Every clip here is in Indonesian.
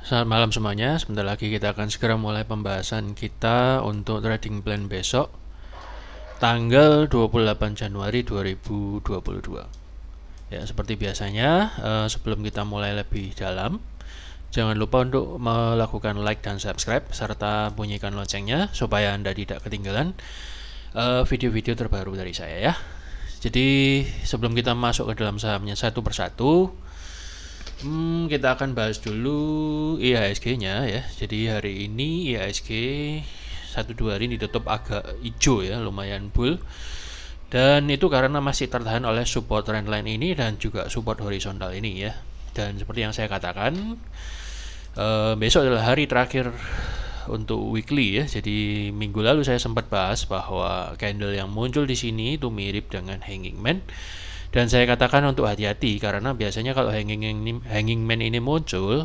Selamat malam semuanya. Sebentar lagi kita akan segera mulai pembahasan kita untuk trading plan besok tanggal 28 Januari 2022. Ya, seperti biasanya, sebelum kita mulai lebih dalam, jangan lupa untuk melakukan like dan subscribe serta bunyikan loncengnya supaya Anda tidak ketinggalan video-video terbaru dari saya ya. Jadi, sebelum kita masuk ke dalam sahamnya satu persatu, kita akan bahas dulu IHSG-nya ya. Jadi hari ini IHSG 1-2 hari ini ditutup agak hijau ya, lumayan bull. Dan itu karena masih tertahan oleh support trendline ini dan juga support horizontal ini ya. Dan seperti yang saya katakan, besok adalah hari terakhir untuk weekly ya. Jadi minggu lalu saya sempat bahas bahwa candle yang muncul di sini itu mirip dengan hanging man. Dan saya katakan untuk hati-hati karena biasanya kalau hanging man ini muncul,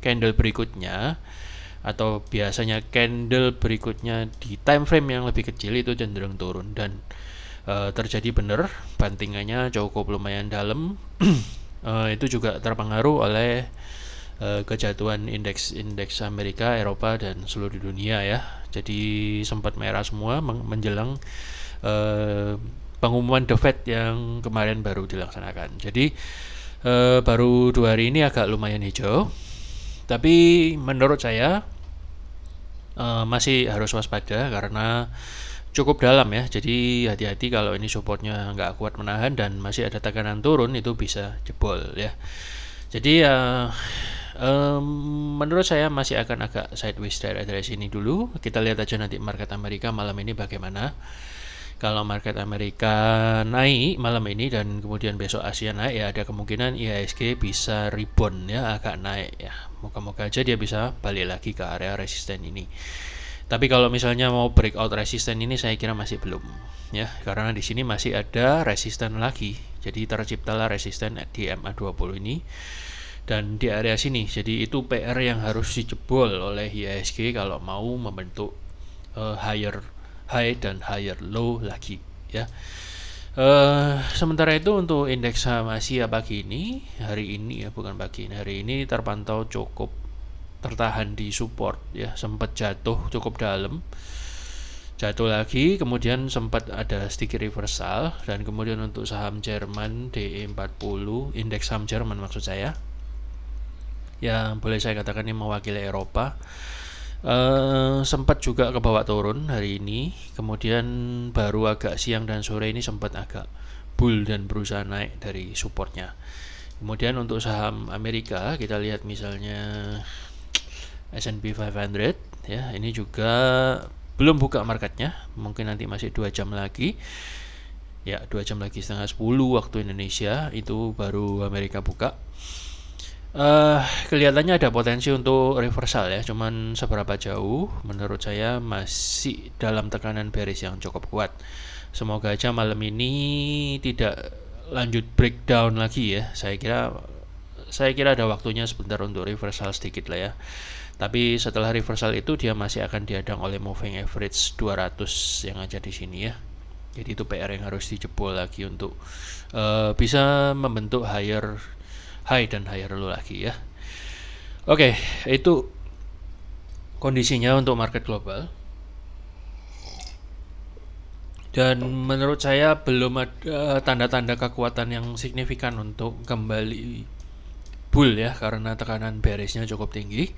candle berikutnya atau biasanya candle berikutnya di time frame yang lebih kecil itu cenderung turun dan terjadi benar bantingannya cukup lumayan dalam. Itu juga terpengaruh oleh kejatuhan indeks Amerika, Eropa dan seluruh dunia ya. Jadi sempat merah semua menjelang pengumuman The Fed yang kemarin baru dilaksanakan. Jadi baru 2 hari ini agak lumayan hijau, tapi menurut saya masih harus waspada karena cukup dalam ya. Jadi hati-hati kalau ini supportnya nggak kuat menahan dan masih ada tekanan turun, itu bisa jebol ya. Jadi menurut saya masih akan agak sideways dari sini dulu. Kita lihat aja nanti market Amerika malam ini bagaimana. Kalau market Amerika naik malam ini dan kemudian besok Asia naik, ya ada kemungkinan IHSG bisa rebound ya, agak naik ya. Moga-moga aja dia bisa balik lagi ke area resisten ini. Tapi kalau misalnya mau breakout resisten ini saya kira masih belum ya, karena di sini masih ada resisten lagi. Jadi terciptalah resisten di MA20 ini dan di area sini. Jadi itu PR yang harus dijebol oleh IHSG kalau mau membentuk higher high dan higher low lagi ya. Sementara itu untuk indeks saham Asia pagi ini, hari ini ya, bukan pagi ini, hari ini terpantau cukup tertahan di support ya, sempat jatuh cukup dalam, jatuh lagi, kemudian sempat ada sedikit reversal, dan kemudian untuk saham Jerman DE40, indeks saham Jerman maksud saya, yang boleh saya katakan ini mewakili Eropa, sempat juga ke bawah turun hari ini, kemudian baru agak siang dan sore ini sempat agak bull dan berusaha naik dari supportnya. Kemudian untuk saham Amerika kita lihat misalnya S&P 500 ya, ini juga belum buka marketnya, mungkin nanti masih 2 jam lagi ya, 2 jam lagi, setengah 10 waktu Indonesia itu baru Amerika buka. Kelihatannya ada potensi untuk reversal ya, cuman seberapa jauh menurut saya masih dalam tekanan bearish yang cukup kuat. Semoga aja malam ini tidak lanjut breakdown lagi ya. Saya kira ada waktunya sebentar untuk reversal sedikit lah ya. Tapi setelah reversal itu dia masih akan dihadang oleh moving average 200 yang ada di sini ya. Jadi itu PR yang harus dijebol lagi untuk bisa membentuk high dan higher low lagi ya. Oke, itu kondisinya untuk market global. Dan menurut saya belum ada tanda-tanda kekuatan yang signifikan untuk kembali bull ya, karena tekanan bearishnya cukup tinggi.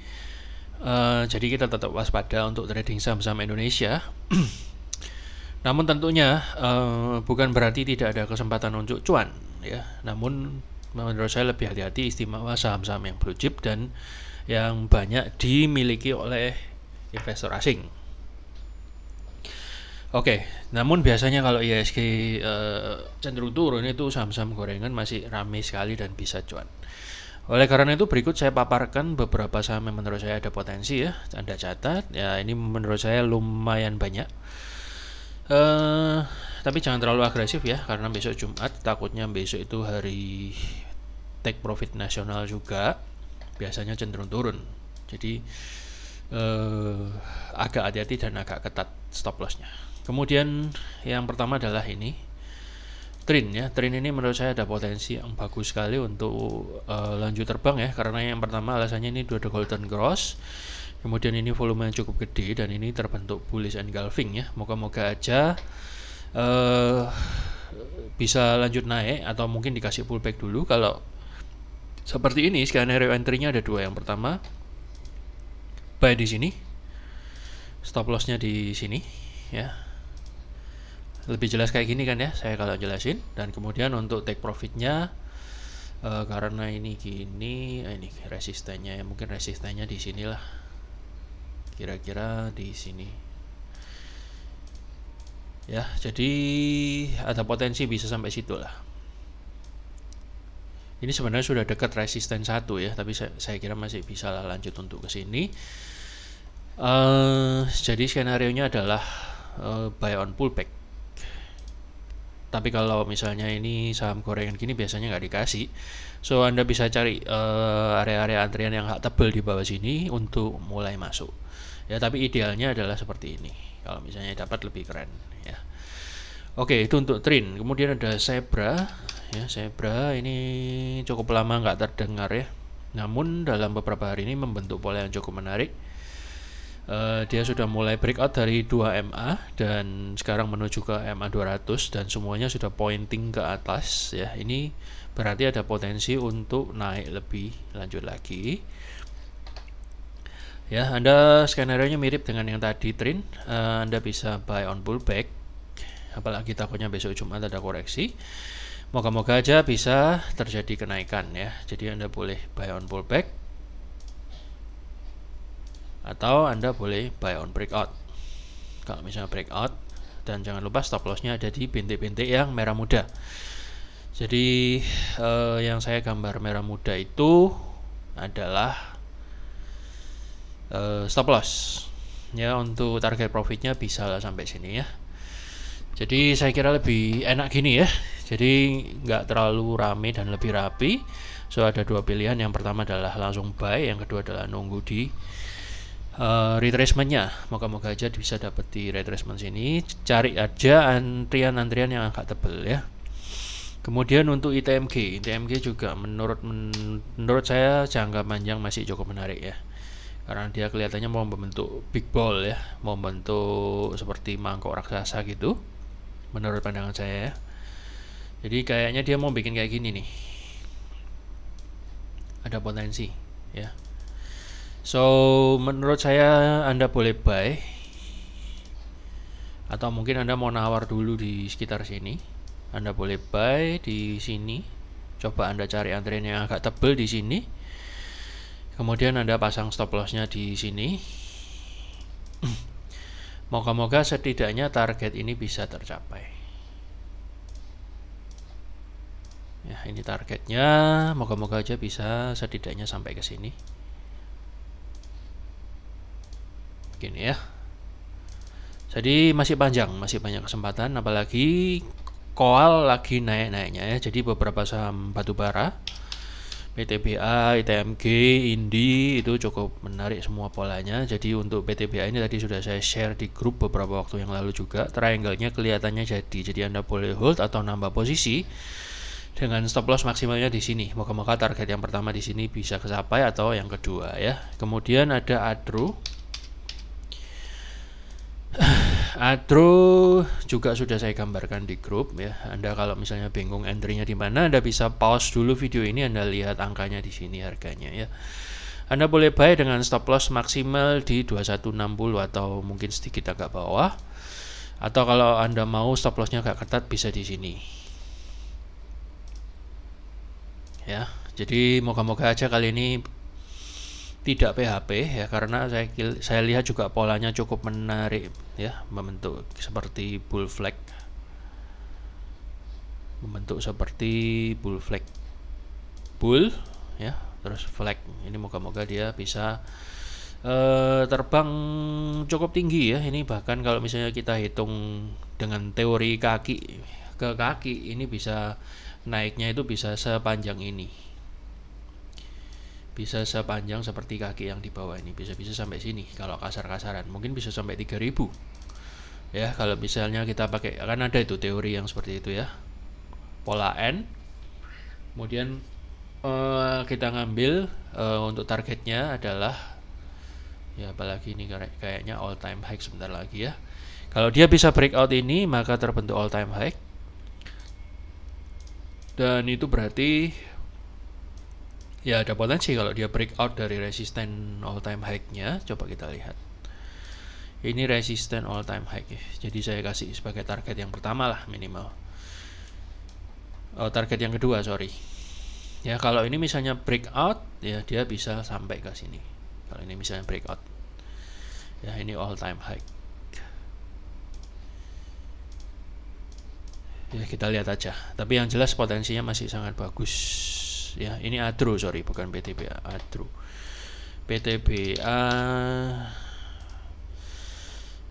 Jadi kita tetap waspada untuk trading saham-saham Indonesia. Namun tentunya bukan berarti tidak ada kesempatan untuk cuan ya. Namun menurut saya lebih hati-hati, istimewa saham-saham yang blue chip dan yang banyak dimiliki oleh investor asing. Oke, namun biasanya kalau IHSG cenderung turun, itu saham-saham gorengan masih ramai sekali dan bisa cuan. Oleh karena itu berikut saya paparkan beberapa saham yang menurut saya ada potensi ya. Anda catat ya, ini menurut saya lumayan banyak. Tapi jangan terlalu agresif ya, karena besok Jumat, takutnya besok itu hari take profit nasional juga, biasanya cenderung turun. Jadi agak hati-hati dan agak ketat stop lossnya. Kemudian yang pertama adalah ini Trin ya. Trin ini menurut saya ada potensi yang bagus sekali untuk lanjut terbang ya, karena yang pertama alasannya ini ada golden cross, kemudian ini volume yang cukup gede dan ini terbentuk bullish engulfing ya. Moga-moga aja bisa lanjut naik atau mungkin dikasih pullback dulu. Kalau seperti ini skenario entry-nya ada dua. Yang pertama buy di sini, stop loss-nya di sini ya. Lebih jelas kayak gini kan ya saya kalau jelasin. Dan kemudian untuk take profitnya karena ini gini, ini resistennya ya, mungkin resistennya di sinilah, kira-kira di sini ya. Jadi ada potensi bisa sampai situ lah. Ini sebenarnya sudah dekat resisten 1 ya, tapi saya kira masih bisa lah lanjut untuk ke sini. Jadi skenario nya adalah buy on pullback. Tapi kalau misalnya ini saham gorengan gini biasanya nggak dikasih, so Anda bisa cari area-area antrian yang agak tebal di bawah sini untuk mulai masuk ya. Tapi idealnya adalah seperti ini, kalau misalnya dapat lebih keren ya. Oke, itu untuk Trin. Kemudian ada Zebra ya. Zebra ini cukup lama nggak terdengar ya, namun dalam beberapa hari ini membentuk pola yang cukup menarik. Dia sudah mulai breakout dari 2MA dan sekarang menuju ke MA 200 dan semuanya sudah pointing ke atas ya. Ini berarti ada potensi untuk naik lebih lanjut lagi ya. Anda skenario nya mirip dengan yang tadi Trin. Anda bisa buy on pullback, apalagi takutnya besok Jumat ada koreksi. Moga-moga aja bisa terjadi kenaikan ya. Jadi Anda boleh buy on pullback atau Anda boleh buy on breakout kalau misalnya breakout. Dan jangan lupa stop loss-nya ada di bintik-bintik yang merah muda. Jadi yang saya gambar merah muda itu adalah stop loss ya. Untuk target profitnya bisa sampai sini ya. Jadi saya kira lebih enak gini ya, jadi nggak terlalu rame dan lebih rapi. So ada dua pilihan, yang pertama adalah langsung buy, yang kedua adalah nunggu di retracement-nya. Moga-moga aja bisa dapat di retracement sini. Cari aja antrian-antrian yang agak tebel ya. Kemudian untuk ITMG juga menurut saya jangka panjang masih cukup menarik ya, karena dia kelihatannya mau membentuk big ball ya, mau membentuk seperti mangkok raksasa gitu menurut pandangan saya ya. Jadi kayaknya dia mau bikin kayak gini nih, ada potensi ya. So menurut saya Anda boleh buy, atau mungkin Anda mau nawar dulu di sekitar sini. Anda boleh buy di sini. Coba Anda cari antrian yang agak tebal di sini. Kemudian Anda pasang stop loss-nya di sini. Moga-moga setidaknya target ini bisa tercapai. Ya, ini targetnya. Moga-moga aja bisa setidaknya sampai ke sini. Gini ya. Jadi masih panjang, masih banyak kesempatan, apalagi koal lagi naik-naiknya ya. Jadi beberapa saham batubara, PTBA, ITMG, Indi itu cukup menarik semua polanya. Jadi untuk PTBA ini tadi sudah saya share di grup beberapa waktu yang lalu juga. Triangle-nya kelihatannya jadi Anda boleh hold atau nambah posisi dengan stop loss maksimalnya di sini. Moga-moga target yang pertama di sini bisa kecapai atau yang kedua ya. Kemudian ada Adro juga sudah saya gambarkan di grup ya. Anda kalau misalnya bingung entry-nya di mana, Anda bisa pause dulu video ini, Anda lihat angkanya di sini, harganya ya. Anda boleh buy dengan stop loss maksimal di 2160 atau mungkin sedikit agak bawah. Atau kalau Anda mau stop loss-nya agak ketat bisa di sini. Ya, jadi moga-moga aja kali ini tidak PHP ya, karena saya lihat juga polanya cukup menarik ya, membentuk seperti bull flag, bull ya, terus flag. Ini moga-moga dia bisa terbang cukup tinggi ya. Ini bahkan kalau misalnya kita hitung dengan teori kaki ke kaki, ini bisa naiknya itu bisa sepanjang ini, bisa sepanjang seperti kaki yang di bawah ini, bisa sampai sini. Kalau kasar-kasaran mungkin bisa sampai 3000 ya, kalau misalnya kita pakai, kan ada itu teori yang seperti itu ya. pola N, kemudian kita ngambil untuk targetnya adalah ya, apalagi ini kayaknya all time high sebentar lagi ya. Kalau dia bisa breakout ini maka terbentuk all time high, dan itu berarti ya ada potensi kalau dia breakout dari resisten all time high-nya. Coba kita lihat, ini resisten all time high ya. Jadi saya kasih sebagai target yang pertama lah minimal. Target yang kedua, sorry. Ya, kalau ini misalnya breakout, ya dia bisa sampai ke sini. Kalau ini misalnya breakout, ya ini all time high. Ya kita lihat aja. Tapi yang jelas potensinya masih sangat bagus. Ya ini ADRO, sorry, bukan PTBA, ADRO.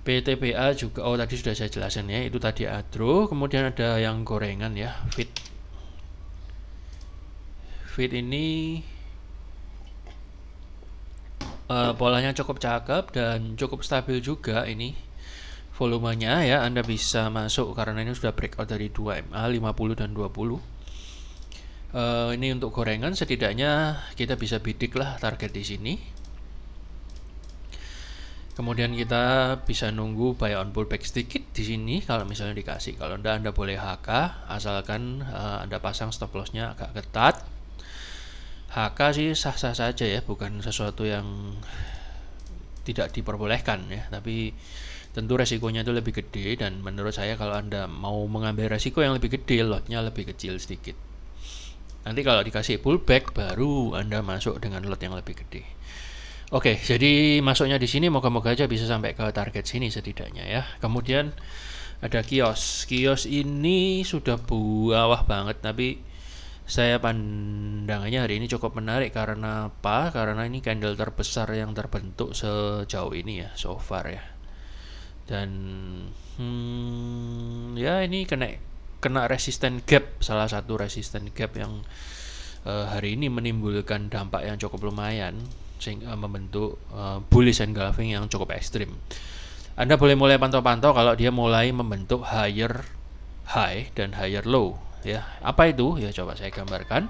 PTBA juga, tadi sudah saya jelasin ya, itu tadi ADRO. Kemudian ada yang gorengan ya, Fit ini polanya cukup cakep dan cukup stabil juga ini volumenya ya. Anda bisa masuk karena ini sudah breakout dari 2MA 50 dan 20. Ini untuk gorengan setidaknya kita bisa bidik lah target di sini. Kemudian kita bisa nunggu buy on pullback sedikit di sini kalau misalnya dikasih. Kalau enggak, Anda boleh HK asalkan Anda pasang stop lossnya agak ketat. HK sih sah-sah saja ya, bukan sesuatu yang tidak diperbolehkan ya, tapi tentu resikonya itu lebih gede, dan menurut saya kalau Anda mau mengambil resiko yang lebih gede, lotnya lebih kecil sedikit. Nanti kalau dikasih pullback baru Anda masuk dengan lot yang lebih gede. Oke, jadi masuknya di sini moga-moga aja bisa sampai ke target sini setidaknya ya. Kemudian ada kios. Kios ini sudah bawah banget, tapi saya pandangannya hari ini cukup menarik. Karena apa? Karena ini candle terbesar yang terbentuk sejauh ini ya, so far ya. Dan ya ini kena resisten gap, salah satu resisten gap yang hari ini menimbulkan dampak yang cukup lumayan, sehingga membentuk bullish engulfing yang cukup ekstrim. Anda boleh mulai pantau-pantau kalau dia mulai membentuk higher high dan higher low ya. Apa itu? Ya coba saya gambarkan.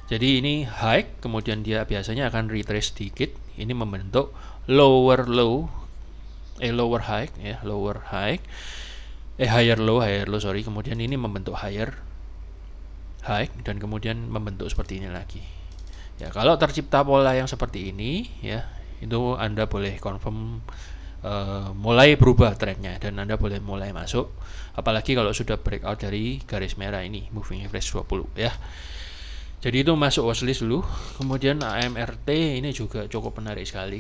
Jadi ini high, kemudian dia biasanya akan retrace sedikit. Ini membentuk lower low, lower high ya, lower high. Higher low, sorry. Kemudian ini membentuk higher high dan kemudian membentuk seperti ini lagi. Ya, kalau tercipta pola yang seperti ini ya, itu Anda boleh confirm mulai berubah trennya dan Anda boleh mulai masuk, apalagi kalau sudah breakout dari garis merah ini, moving average 20 ya. Jadi itu masuk watchlist dulu. Kemudian AMRT ini juga cukup menarik sekali.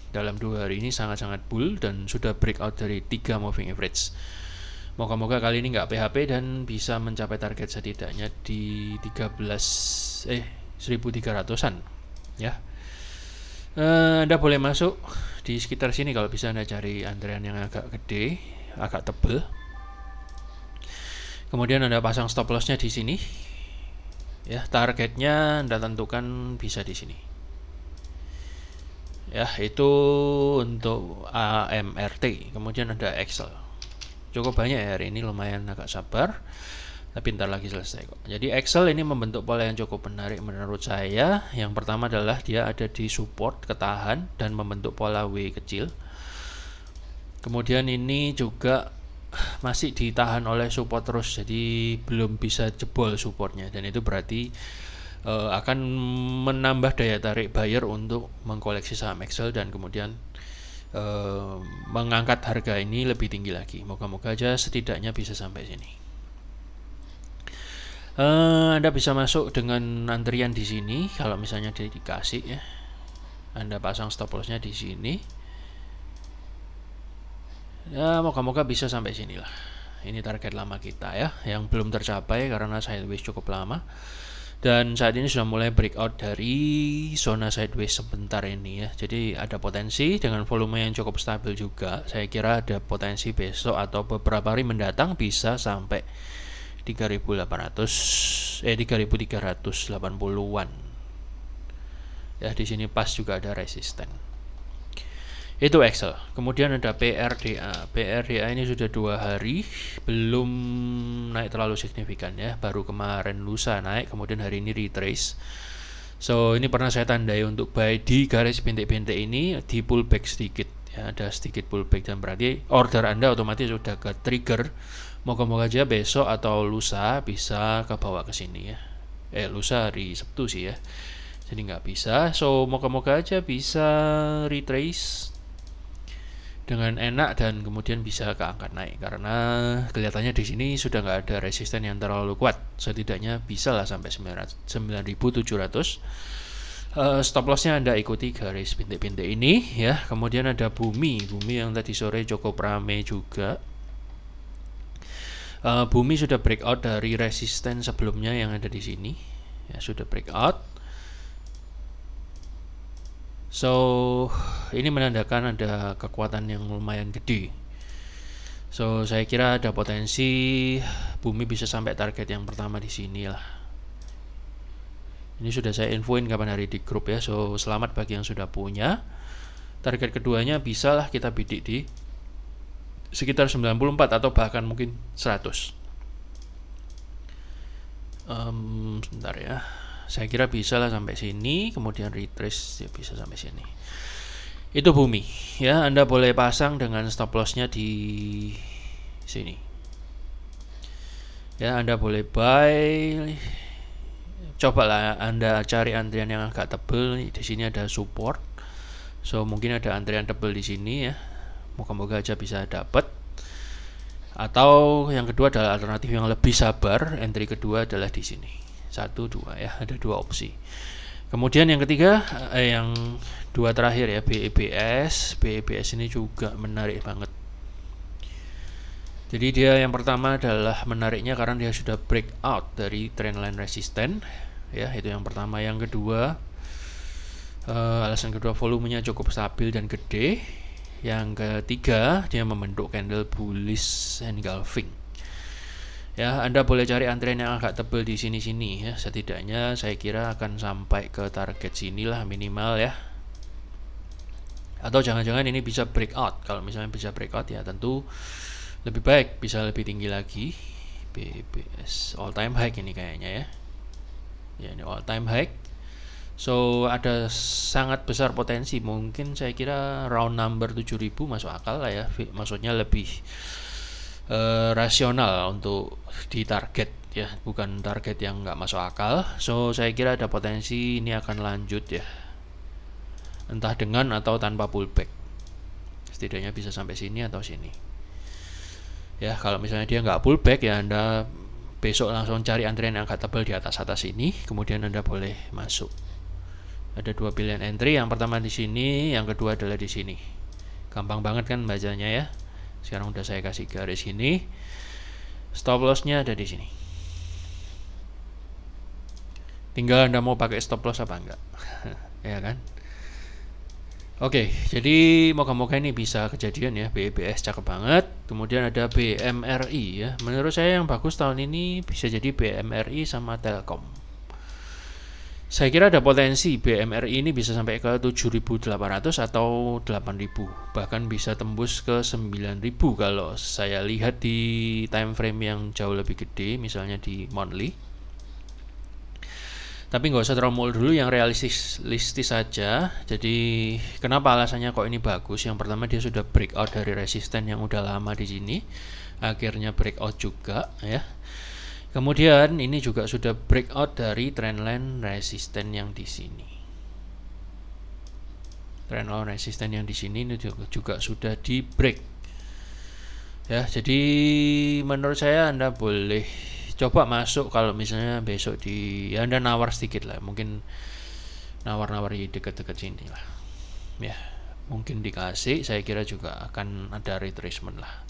Dalam 2 hari ini sangat-sangat bull dan sudah breakout dari 3 moving average. Moga-moga kali ini nggak PHP dan bisa mencapai target setidaknya di 1300-an ya. Anda boleh masuk di sekitar sini kalau bisa Anda cari antrian yang agak gede, agak tebel. Kemudian Anda pasang stop lossnya di sini. Ya, targetnya Anda tentukan bisa di sini. Ya, itu untuk AMRT. Kemudian ada Excel. Cukup banyak ya hari ini, lumayan agak sabar. Tapi bentar lagi selesai kok. Jadi Excel ini membentuk pola yang cukup menarik menurut saya. Yang pertama adalah dia ada di support, ketahan, dan membentuk pola W kecil. Kemudian ini juga masih ditahan oleh support terus, jadi belum bisa jebol supportnya. Dan itu berarti akan menambah daya tarik buyer untuk mengkoleksi saham Excel dan kemudian mengangkat harga ini lebih tinggi lagi. Moga-moga aja setidaknya bisa sampai sini. Anda bisa masuk dengan antrian di sini kalau misalnya dikasih ya. Anda pasang stop lossnya di sini. Ya, moga-moga bisa sampai sini lah. Ini target lama kita ya, yang belum tercapai karena sideways cukup lama. Dan saat ini sudah mulai breakout dari zona sideways sebentar ini ya. Jadi ada potensi dengan volume yang cukup stabil juga. Saya kira ada potensi besok atau beberapa hari mendatang bisa sampai 3.380-an. Ya, di sini pas juga ada resisten. Itu Excel. Kemudian ada PRDA. PRDA ini sudah 2 hari, belum naik terlalu signifikan ya. Baru kemarin lusa naik, kemudian hari ini retrace. So ini pernah saya tandai untuk buy di garis bintik-bintik ini, di pullback sedikit ya, ada sedikit pullback, dan berarti order Anda otomatis sudah ke trigger. Moga-moga aja besok atau lusa bisa ke bawah ke sini ya. Lusa hari Sabtu sih ya, jadi nggak bisa. So moga-moga aja bisa retrace dengan enak dan kemudian bisa keangkat naik, karena kelihatannya di sini sudah nggak ada resisten yang terlalu kuat. Setidaknya bisa lah sampai 9.700. Stop lossnya Anda ikuti garis bintik-bintik ini ya. Kemudian ada bumi yang tadi sore cukup rame juga. Bumi sudah breakout dari resisten sebelumnya yang ada di sini ya, sudah breakout. So ini menandakan ada kekuatan yang lumayan gede. So saya kira ada potensi bumi bisa sampai target yang pertama di sini lah. Ini sudah saya infoin kapan hari di grup ya. So selamat bagi yang sudah punya. Target keduanya bisa lah kita bidik di sekitar 94 atau bahkan mungkin 100. Sebentar ya. Saya kira bisa lah sampai sini, kemudian retrace ya bisa sampai sini. Itu bumi ya. Anda boleh pasang dengan stop lossnya di sini ya. Anda boleh buy. Cobalah Anda cari antrian yang agak tebel. Di sini ada support, so mungkin ada antrian tebel di sini ya. Moga-moga aja bisa dapat. Atau yang kedua adalah alternatif yang lebih sabar. Entry kedua adalah di sini. 1, 2 ya, ada 2 opsi. Kemudian yang ketiga, yang 2 terakhir ya, BEBS. BEBS ini juga menarik banget. Jadi dia yang pertama adalah menariknya karena dia sudah breakout dari trendline resisten ya, itu yang pertama. Yang kedua, alasan kedua, volumenya cukup stabil dan gede. Yang ketiga, dia membentuk candle bullish engulfing. Ya, Anda boleh cari antrian yang agak tebal di sini-sini ya. Setidaknya saya kira akan sampai ke target sinilah minimal ya. Atau jangan-jangan ini bisa breakout. Kalau misalnya bisa breakout ya tentu lebih baik, bisa lebih tinggi lagi. BBS all time high ini kayaknya ya. Ya, ini all time high. So ada sangat besar potensi. Mungkin saya kira round number 7000 masuk akal lah ya. Maksudnya lebih rasional untuk di target ya, bukan target yang nggak masuk akal. So saya kira ada potensi ini akan lanjut ya, entah dengan atau tanpa pullback. Setidaknya bisa sampai sini atau sini ya. Kalau misalnya dia nggak pullback ya, Anda besok langsung cari antrian yang agak tebal di atas ini, kemudian Anda boleh masuk. Ada 2 pilihan entry, yang pertama di sini, yang kedua adalah di sini. Gampang banget kan bacanya ya. Sekarang udah saya kasih garis ini. Stop lossnya ada di sini. Tinggal Anda mau pakai stop loss apa enggak. Ya kan? Oke, jadi moga-moga ini bisa kejadian ya. BEBS cakep banget. Kemudian ada BMRI ya. Menurut saya yang bagus tahun ini bisa jadi BMRI sama Telkom. Saya kira ada potensi BMRI ini bisa sampai ke 7.800 atau 8.000, bahkan bisa tembus ke 9.000 kalau saya lihat di time frame yang jauh lebih gede, misalnya di monthly. Tapi nggak usah terlalu dulu, yang realistis saja. Jadi kenapa alasannya kok ini bagus? Yang pertama, dia sudah breakout dari resisten yang udah lama di sini, akhirnya breakout juga ya. Kemudian ini juga sudah breakout dari trendline resisten yang di sini. Trendline resisten yang di sini ini juga sudah di break. Ya, jadi menurut saya Anda boleh coba masuk kalau misalnya besok ya Anda nawar sedikit lah, mungkin nawar-nawar di dekat-dekat sini lah. Ya, mungkin dikasih, saya kira juga akan ada retracement lah.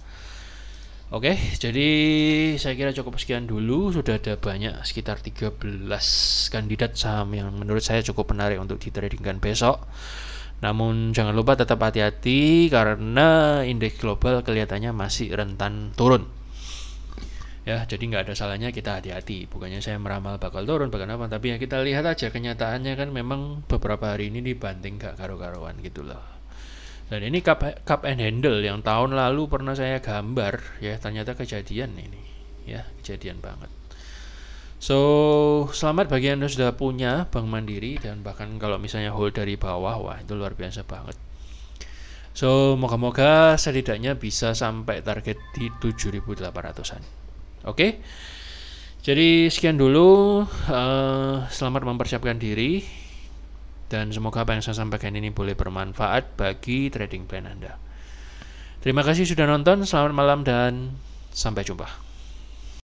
Oke, jadi saya kira cukup sekian dulu. Sudah ada banyak, sekitar 13 kandidat saham yang menurut saya cukup menarik untuk ditradingkan besok. Namun jangan lupa tetap hati-hati karena indeks global kelihatannya masih rentan turun. Ya, jadi nggak ada salahnya kita hati-hati. Bukannya saya meramal bakal turun, bahkan apa, tapi ya kita lihat aja kenyataannya kan memang beberapa hari ini dibanting gak karu-karuan gitu loh. Dan ini cup and handle yang tahun lalu pernah saya gambar ya, ternyata kejadian ini ya, kejadian banget. So, selamat bagi Anda sudah punya Bank Mandiri, dan bahkan kalau misalnya hold dari bawah, wah itu luar biasa banget. So, moga-moga setidaknya bisa sampai target di 7.800-an. Oke. Jadi sekian dulu, selamat mempersiapkan diri, dan semoga apa yang saya sampaikan ini boleh bermanfaat bagi trading plan Anda. Terima kasih sudah nonton, selamat malam dan sampai jumpa.